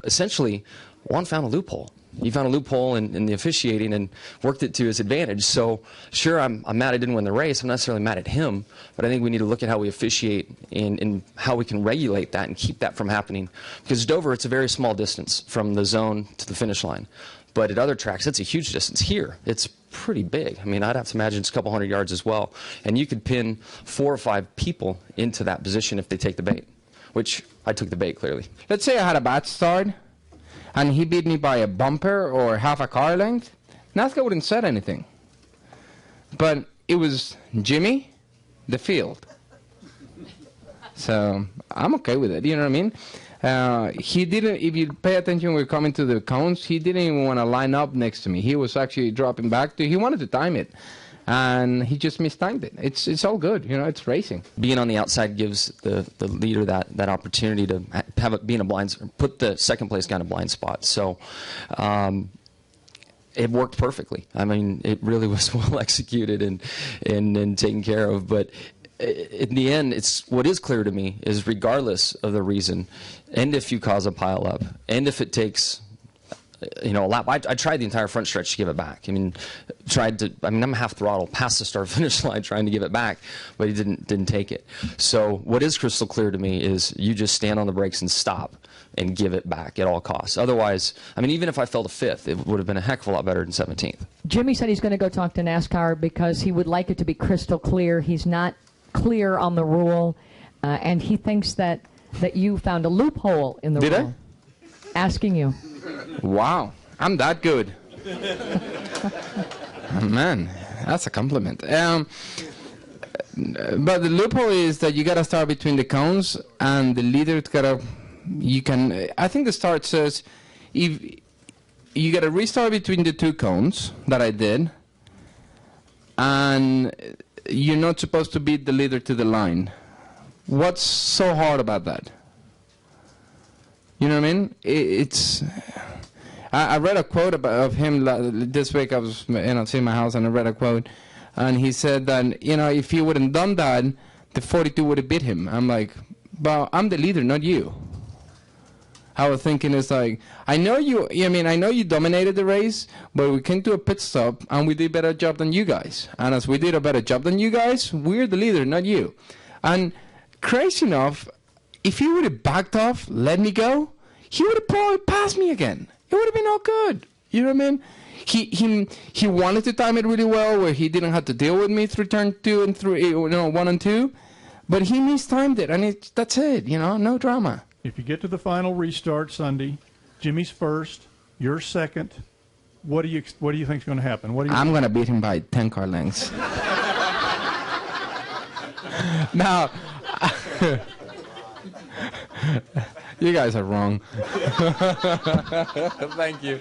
essentially, Juan found a loophole. He found a loophole in the officiating and worked it to his advantage. So, sure, I'm mad I didn't win the race. I'm not necessarily mad at him, but I think we need to look at how we officiate and how we can regulate that and keep that from happening. Because Dover, it's a very small distance from the zone to the finish line. But at other tracks, it's a huge distance. Here, it's pretty big. I mean, I'd have to imagine it's a couple hundred yards as well. And you could pin 4 or 5 people into that position if they take the bait, which I took the bait, clearly. Let's say I had a bad start, and he beat me by a bumper or half a car length. NASCAR wouldn't said anything. But it was Jimmie, the field. So I'm okay with it, you know what I mean? He didn't, if you pay attention, we're coming to the cones, he didn't even want to line up next to me. He was actually dropping back. He wanted to time it. And he just mistimed it. It's all good, you know, it's racing. Being on the outside gives the leader that opportunity to have it be in a put the second place guy in a blind spot. So it worked perfectly. I mean, it really was well executed and taken care of. But in the end, what is clear to me is regardless of the reason, and if you cause a pile up, and if it takes a lap. I tried the entire front stretch to give it back. I mean, I'm half throttle past the start-finish line trying to give it back, but he didn't take it. So what is crystal clear to me is you just stand on the brakes and stop and give it back at all costs. Otherwise, I mean, even if I fell to 5th, it would have been a heck of a lot better than 17th. Jimmie said he's going to go talk to NASCAR because he would like it to be crystal clear. He's not clear on the rule, and he thinks that you found a loophole in the rule. Did I? Asking you. Wow, I'm that good. Oh, man, that's a compliment. But the loophole is that you gotta start between the cones, and the leader's gotta. I think the start says, if you gotta restart between the 2 cones that I did, and you're not supposed to beat the leader to the line. What's so hard about that? You know what I mean? I read a quote of him this week. I was sitting in my house and I read a quote, and he said that if he wouldn't done that, the 42 would have beat him. I'm like, but I'm the leader, not you. I was thinking it's like, I know you dominated the race, but we came to a pit stop and we did a better job than you guys. And as we did a better job than you guys, we're the leader, not you. And crazy enough, if he would have backed off, let me go, he would have probably passed me again. It would have been all good. You know what I mean? He wanted to time it really well, where he didn't have to deal with me through turn 2 and 3, 1 and 2, but he mistimed it, and that's it. No drama. If you get to the final restart Sunday, Jimmie's first, you're second. What do you think is going to happen? I'm going to beat him by 10 car lengths. Now, you guys are wrong. Thank you.